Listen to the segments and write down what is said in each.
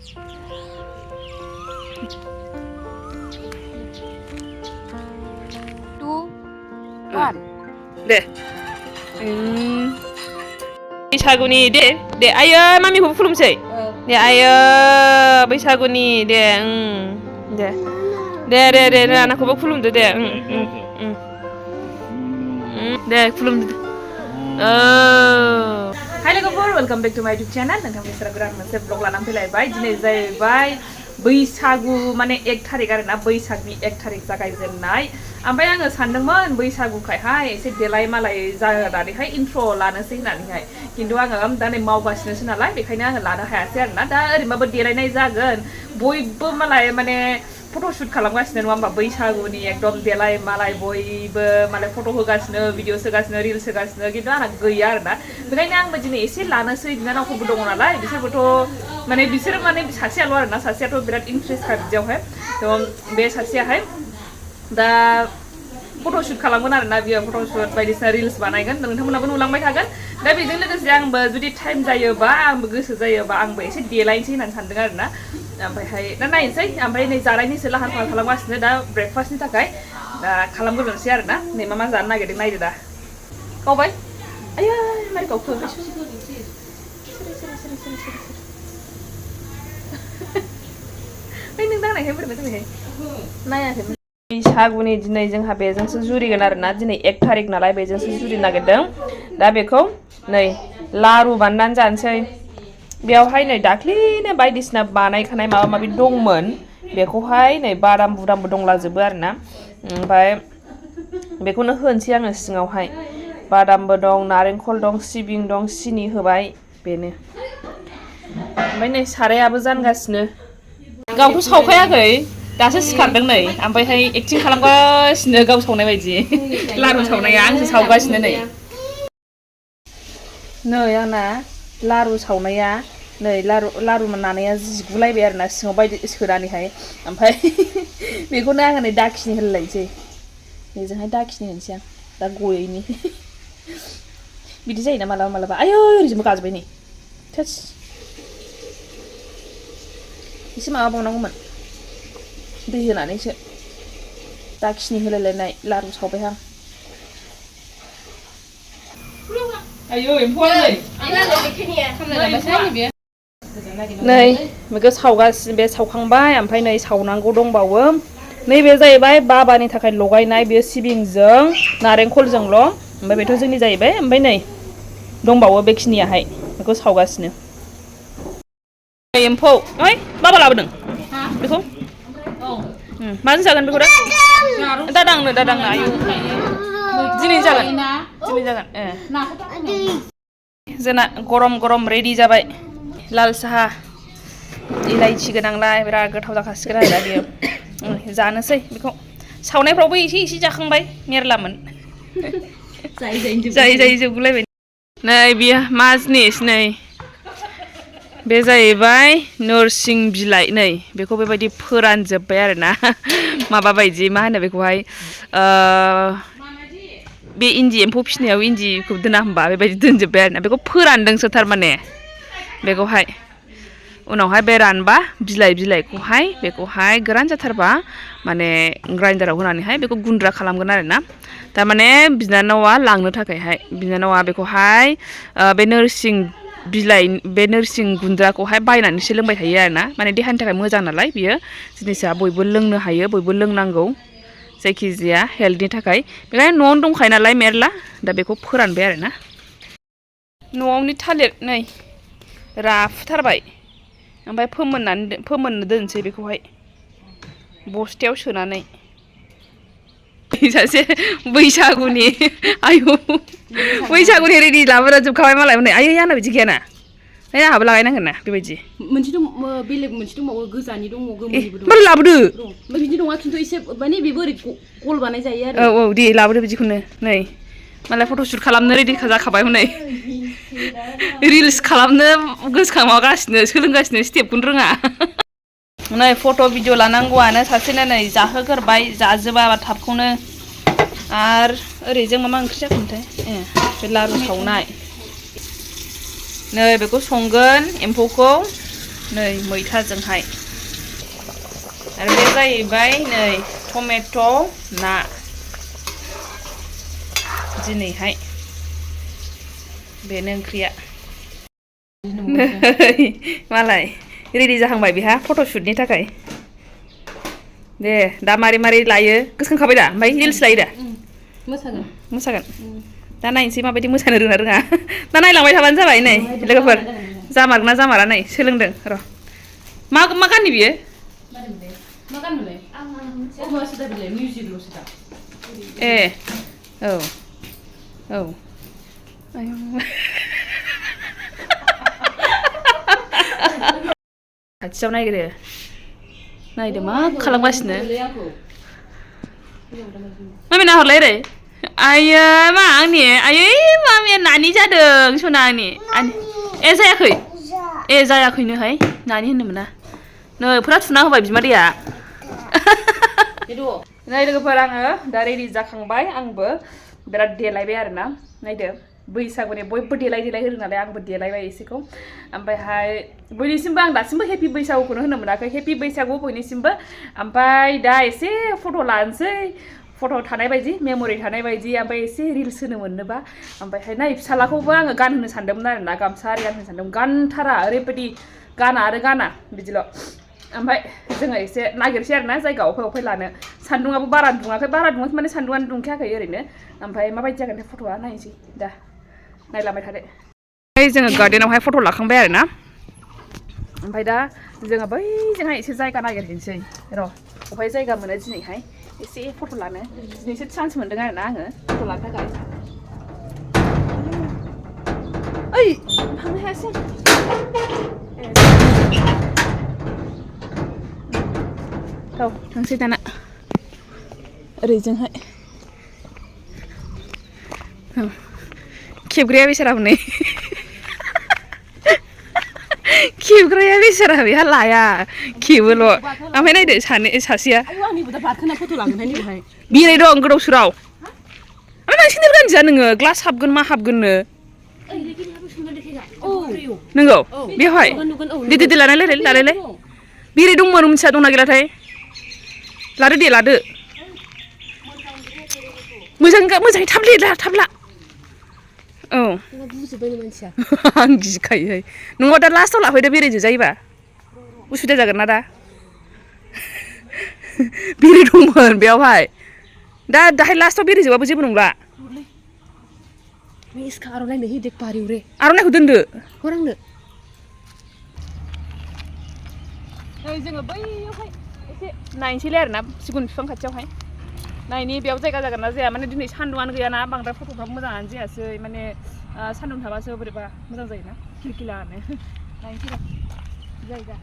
deh बैसागुनि दे आयो मामिखौबो खुलुमसै दे आयो बैसागुनि दे दे आंखौबो खुलुमदो दे दे खुलुमदो हाय लोगोफोर वेलकाम बैक टू माय यूट्यूब चैनल नोंथांनि सेराव गोदान मोनसे ब्लग लानानै फैलायबाय दिनै जाहैबाय बैसागु माने 1 तारिख आरोना बैसागनि 1 तारिख जागायजेननाय ओमफ्राय आङो सानदोंमोन बैसागुखायहाय एसे देलाय मालाय जानानैहाय इन्ट्र लानोसै होननानैहाय खिन्थु आङो दा नै मावगासिनोसो नालाय बेखायनो आङो लानो हायासै आरोना दा ओरैनोबाबो देलायनाय जागोन बयबो मालाय माने photoshoot खालामगासिनो नङा होमबा बैसागुनि एकदम देलाय मालाय बयबो मालाय फट' होगासिनो भिडिअ होगासिनो रिल्स होगासिनो खिन्थु आंना गैया आरोना बेखायनो आंबो दिनै एसे लानोसै बिनानावफोरबो दङ नालाय बिसोरबोथ' माने बिसोरो माने सासेयाल' आरोना सासेयाथ' बिराद इन्ट्रेस्टखा बिदियावहाय थ' बे सासेयाहाय दा photoshoot खालामगोन आरोना बियो photoshoot बायदिसिना रिल्स बानायगोन नोंथांमोनाबो नुलांबाय थागोन दा बेजों लोगोसे आंबो जुदि टाइम जायोबा आंबो गोसो जायोबा आंबो एसे देलायनोसै होननानै सानदों आरोना ओमफ्रायहाय दा नायनोसै ओमफ्राय नै जानायनिसो लाहार फाहार खालामगासिनो दा ब्रेकफास्टनि थाखाय दा खालामग्रोनोसै आरोना नै मा जानो नागिरदों नायदो दा गावबाय आयै मारै गावखो नों दांनायखाय बोरैबा जाबायहाय नायाखै बैसागुनि दिनै जोंहा बेजोंसो जुरिगोन आरोना दिनै 1 तारिख नालाय बेजोंसो जुरिनो नागिरदों दा बेखौ नै लारु बानायनानै जानोसै बेयावहाय नै दाख्लिनो बायदिसिना बानायखानाय माबा माबि दंमोन बेखौहाय नै बादाम बुदामबो दंलाजोबो आरोना ओमफ्राय बेखौनो होनोसै आङो सिङावहाय बादामबो दं नारेंखल दं सिबिं दं सिनि होबाय बेनो ओमफ्राय नै सारायाबो जानगासिनो गावथ' सावखायाखै दासो सिखारदों नै ओमफ्रायहाय एक्टिं खालामगासिनो गाव सावनाय बायदि लारु सावनाया आंसो सावगासिनो नै आंना लारु सावनाया नै लारु नानाया जिगुलायबाय आरोना सिङाव बायदि सोनानैहाय ओमफ्राय बेखौनो आङो नै दाखिनि होलायनोसै बेजोंहाय दाखिनि होनोसै आं दा गयैनि बिदि जायोना मालाबा मालाबा आयै ओरैजोंबो गाजोब्बाय नै थोस एसे माबाबावनांगौमोन दै होनानैसो दाखिनि होलायलायनाय लारु सावबायहां आयो एम्फौआ नै बेखौ सावगासिनो बे सावखांबाय ओमफ्राय नै सावनांगौ दंबावो नैबे जाहैबाय बाबानि थाखाय लगायनाय बेयो सिबिंजों नारेंखलजोंल' ओमफ्राय बेथ' जोंनि जाहैबाय ओमफ्राय नै दंबावो बेखिनियाहाय बेखौ सावगासिनो एम्फौ ओइ बाबा लाबोदों बेखौ माजों जागोन बेखौ दादांनो आयु दिनै जागोन जोंना गरम गरम रेडि जाबाय लाल साहा इलायचि गोनांलाय बिराद गोथाव जाखासिगोन आरो दा बेयो जानोसै बेखौ सावनायफ्रावबो एसे एसे जाखांबाय मेरलामोन जायै जोबगुलायबाय नै बियो मा जिनिस नै बे जाहैबाय नोरसिं बिलाइ नै बेखौ बेबायदि फोरानजोब्बाय आरोना माबा बायदि मा होनो बेखौहाय बे इन्दि एम्फौ फिसिनायाव इन्दिखौ दोना होमबा बेबायदि दोनजोब्बाय आरोना बेखौ फोरानदोंसो थारमाने बेखौहाय उनावहाय बे रानबा बिलाइखौहाय बेखौहाय गोरान जाथारबा माने ग्राइन्डाराव होनानैहाय बेखौ गुन्द्रा खालामगोन आरोना थारमाने बिनानावा लांनो थाखायहाय बिनानावा बेखौहाय बे नोरसिं गुन्द्राखौहाय बायनानैसो लोंबाय थायो आरोना माने देहानि थाखाय मोजां नालाय बियो जिनिसा बयबो लोंनो हायो बयबो लोंनांगौ जायखिजाया हेल्थनि थाखाय बेखायनो न'आवनो दंखायो नालाय मेरला दा बेखौ फोरानबाय आरोना न'आवनि थालिर नै राफुथारबाय ओमफ्राय फोमोननो दोनसै बेखौहाय बस्थायाव सोनानै सासे बैसागुनि आयु बैसागुनि रेडि लाबोना जोबखाबाय मालाय हनै आयै आंना बिदि गैयाना आंहाबो लागायनांगोन ना बेबायदि मोनसे दं बेलेग मोनसे दंबावो गोजानि दङ गोमोनिबो दङ मारै लाबोदो ओमफ्राय बिदि नङा खिन्थु एसे माने बेबो ओरै गल बानाय जायो आरो औ दे लाबोदो बिदिखौनो नै मालाय फट'शुट खालामनो रेडि जाखाबाय हनै रिल्स खालामनो गोसोखांगासिनो सोलोंगासिनो स्टेपखौनो रोङा नै फट' भिडिअ लानांगौआनो सासेनो नै जाहोगोरबाय जाजोबाबा थाबखौनो आरो ओरैजों मा ओंख्रि जाखोमोनथाय बे लारु सावनाय नै बेखौ संगोन एम्फौखौ नै मैथाजोंहाय आरो बे जाहैबाय नै टमेट' ना दिनैहाय बेनो ओंख्रिया मालाय रेडि जाहांबाय बेहा फट'शुटनि थाखाय दे दा मारै मारै लायो गोसोखांखाबाय दा ओमफ्राय रिल्स लायो दा मोसागोन दा नायनोसै माबायदि मोसानो रोङा रोङा दा नायलांबाय थाबानो जाबाय नै लोगोफोर जामारना जामारा नै सोलोंदों र' मा गाननि बियो मा गाननोलाय माबासो दा बिलाय मिउजिकल'सो दा ए औ औ खाथियाव नायग्रो नायदो मा खालामगासिनो मामि नाहरलाय ओरै आयो मा आंनि आयै मामिया नानि जादों सना आंनि ए जायाखै ए जायाखैनोहाय नानि होननो मोना नै फोरा थुना होबाय बिमादैया नै लोगोफोर आङो दा रेडि जाखांबाय आंबो बिराद देलायबाय आरोना नायदो बैसागुनि बयबो देलाय होदों नालाय आंबो देलायबाय एसेखौ ओमफ्रायहाय बयनिसिमबो आं दासिमबो हेपि बैसागुखौनो होनो मोनाखै हेपि बैसागु बयनिसिमबो ओमफ्राय दा एसे फट' लानोसै फट' थानाय बायदि मेम'रि थानाय बायदि ओमफ्राय एसे रिल्स होनो मोननोबा ओमफ्रायहाय नाय फिसालाखौबो आङो गानहोनो सानदोंमोन आरोना गामसा आरि गानहोनो सानदोंमोन गानथारा ओरैबायदि गाना बिदिल' ओमफ्राय जोङो एसे नागिरसै आरोना जायगा अफाय लानो सान्दुङाबो बारा दुङाखै माने सान्दुङानो दुंखायाखै ओरैनो ओमफ्राय माबायदि जागोन फट'आ नायनोसै दा नायलांबाय थादो जोङो गार्डेनावहाय फट' लाखांबाय आरोना ओमफ्राय दा जोङो बैजोंहाय एसे जायगा नागिरहैनोसै र' अबेहाय जायगा मोनो दिनैहाय एसे फट' लानो दिनैसो चान्स मोनदों आरोना आङो फट' लानो थाखाय ओइ थांनो हायासै औ थांसै दाना ओरैजोंहाय औ खेबग्राया बेसारा हनै खेबग्राया बेसारा बेहा लाया खेबोल' ओमफ्राय नायदो सासेया बेराय दं गोदाव सोराव ओमफ्राय नों सेन्देल गानदिया नोङो ग्लास हाबगोन मा हाबगोननो नोंगौ बेवहाय दे लानायलाय बेराय दंमोन मिथिया दंना गैलाथाय लादो दे लादो मोजाङै थाब ला औ आं गिखायोहाय नङा दा लास्टाव लाफैदो बेरायजो जायोबा उसुबिदा जागोन ना दा बेराय दंमोन बेयावहाय दाहाय लास्टाव बेरायजोबाबो जेबो नंला आर'नाइखौ दोनदो हरांनो जोङो बैयावहाय एसे नायनोसैलाय आरोना सिगुन बिफां खाथियावहाय नायनि बेयाव जायगा जागोन ना जाया माने दिनै सान्दुङानो गैयाना बांद्राय फट'फ्राबो मोजाङानो जायासै माने सान्दुं थाबासो बोरैबा मोजां जायोना किलकिलानो नायनोसै र' जायगा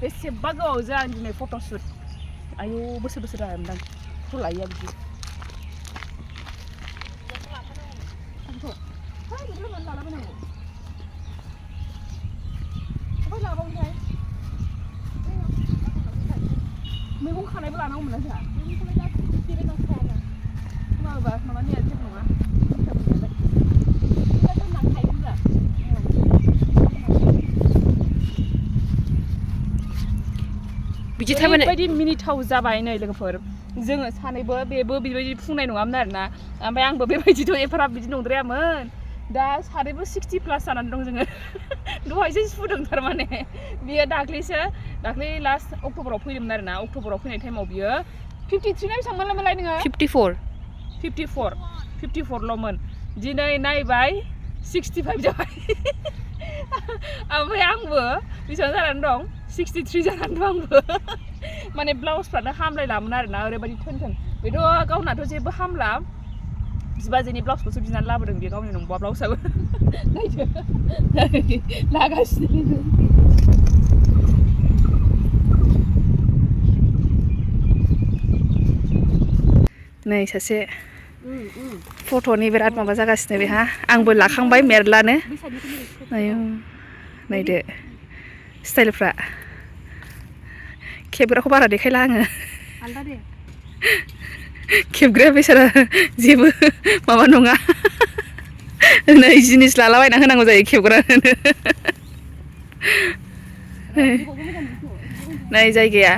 बेसेबा गोबावजों आं दिनै फट'शुट आयौ बोसोर जाबायमोनदां फट' लायैया बिदि मैगं खानायबो लानांगौमोन ना जोंहा माबानि जेबो नङा बिदि थारमाने मिनिथाव जाबाय नै लोगोफोर जोङो सानैबो बेबो बेबायदि फुंनाय नङामोन आरोना ओमफ्राय आंबो बेबायदिथ' एफाराब बिदि नंद्रायामोन दा सानैबो 60+ जानानै दं जोङो दहायसो सुदों थारमाने बियो दाख्लै लास्ट अक्ट'बराव फैदोंमोन आरोना अक्ट'बराव फैनाय टाइमाव बियो 53 ना बेसेबांमोनलाय नोङो 54ल'मोन दिनै नायबाय 65 जाबाय ओमफ्राय आंबो बेसेबां जानानै दं 63 जानानै दं आंबो माने ब्लाउसफ्रानो हामलायलामोन आरोना ओरैबायदि थोन बेथ' गावनाथ' जेबो हामला बिबाजैनि ब्लाउसखौसो बिनानै लाबोदों बे गावनि नंबा ब्लाउसआबो नायदो लागासिनो नै सासे फट'नि बिराद माबा जागासिनो बेहा आंबो लाखांबाय मेरलानो नायदो स्टाइलफ्रा खेबग्राखौ बारा देखायला आङो खेबग्राया बेसारा जेबो माबा नङा नै जिनिस लालाबायना होनांगौ जायो खेबग्रानो नै जायगाया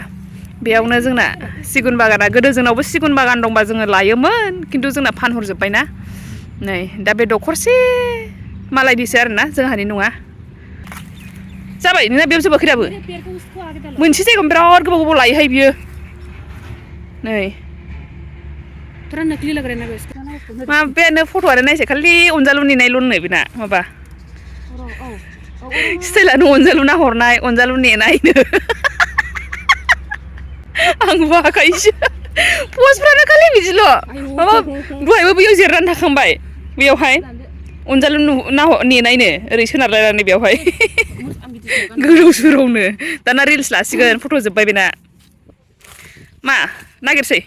बेयावनो जोंना सिगुन बागाना गोदो जोंनावबो सिगुन बागान दंबा जोङो लायोमोन खिन्थु जोंना फानहरजोब्बायना नै दा बे दखरसे मालायनिसो आरोना जोंहानि नङा जाबाय नोंना बेयाव जोबाखै दाबो मोनसे जायगायावनो बिराद गोबाव गोबाव लायोहाय बियो नै माबायानो फट'आनो नायसै खालि अनजालु नेनायल'नो बेना माबा स्टाइलानो अनजालु नाहरनाय अनजालु नेनायनो आं बाखायोसो पस्टफ्रानो खालि बिदिल' माबा दहायबो बैयाव जिरनानै थाखांबाय बेयावहाय अनजालु नेनायनो ओरै सोनारलायनानै बेवहाय गोदाव सोरावनो दाना रिल्स लासिगोन फट' जोब्बाय बेना मा नागिरसै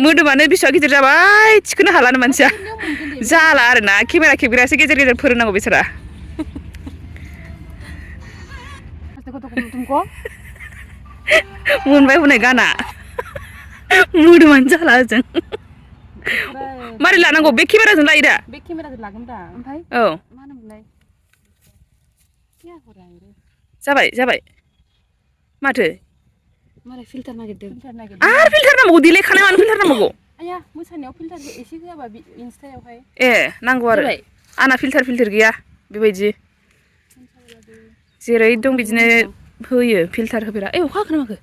मोदोमानो बेसेबां गिदिर जाबाय थिखोनो हालानो मानसिया जाला आरोना केमेरा खेबग्रायासो गेजेर गेजेर फोरोंनांगौ बिसोरा मोनबाय हनै गाना मोदोमानो जाला ओजों मारै लानांगौ बे केमेराजों लायो दा बे केमेराजों लागोन दा ओमफ्राय औ मा होनोमोनलाय जाबाय जाबाय माथो मारै फिल्टार नागिरदों आरो फिल्टार नांबावगौ देलायखानाय मानो फिल्टार नांबावगौ आया मोसानायाव फिल्टार एसे होआबा इन्स्टायावहाय ए नांगौ आरो आंना फिल्टार गैया बेबायदि जेरै दं बिदिनो होयो फिल्टार होफेरा ए अखा हाखोना माखो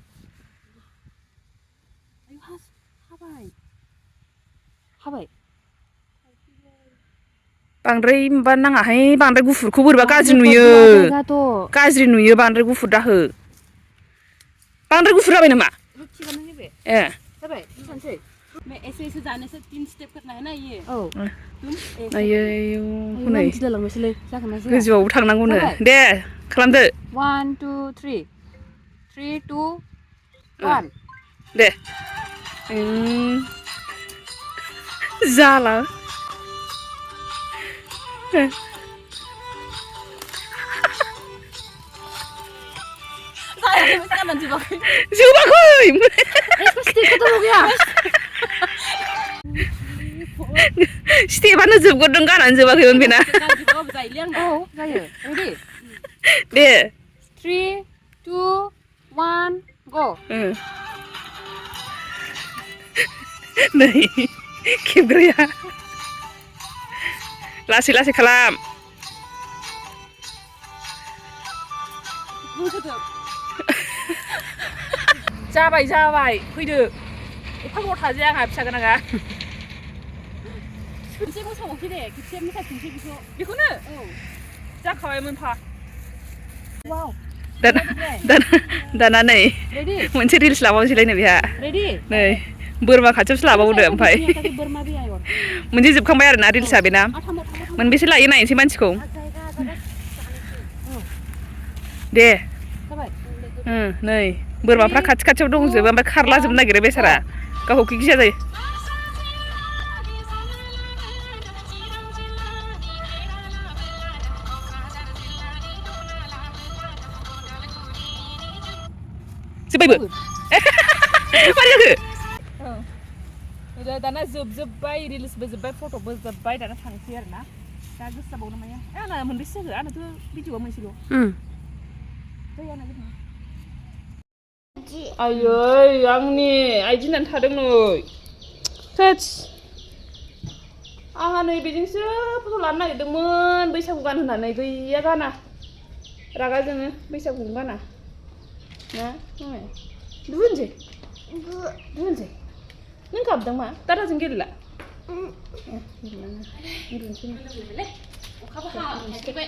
हाबाय बांद्राय माबा नाङाहाय बांद्राय गुफुरखौ बोरैबा गाज्रि नुयो बांद्राय गुफुर दाहो बांद्राय गुफुर जाबाय नामा ए जाबाय दोनसै ऐसे ऐसे जाने से 3 स्टेप करना है ना ये औ आयै हनै दिलालांबायसैलै जागोन ना जाया गोजौआवबो थांनांगौनो दे खालामदो 1 2 3 3 2 1 दे जाला जोबाखै स्टेपानो जोबगोरदों गानानो जोबाखैमोन बेना दे 3 2 1 गो नै खेबग्राया लासै लासै खालाम जाबाय फैदो एफा गोबाव थाजाया आंहा फिसा गोनाङा खेबसे मोसाबावसै दे खेबसे मोसाफिनसै बेखौनो औ जाखाबाय मोनफा दाना नै मोनसे रिल्स लाबावनोसैलायनो बेहा नै बोरमा खाथियावसो लाबावदो ओमफ्राय मोनसे जोबखांबाय आरोना रिल्सआ बेना मोनबेसे लायो नायनोसै मानसिखौ दे नै बोरमाफ्रा खाथि खाथियाव दंजोबो ओमफ्राय खारला जोबनो नागिरो बेसारा गावखौ गिया जायो जोब्बायबो मारै जाखो दाना जोबबाय रिल्सबो जोब्बाय फट'बो जोब्बाय दाना थांसै आरोना दा गोसो जाबावनो माया आंना मोनबेसे जाखो आंनाथ' भिडिअआ मोनसेल' आयै आंनि आइदि होननानै थादों नै थोस आंहा नै बेजोंसो फट' लानो नागिरदोंमोन बैसागु गान होननानै गैया गाना रागा जोङो बैसागुखौ गाना ना दुहोनसै नों गाबदों मा दादाजों गेलेला अखाबो हाबाय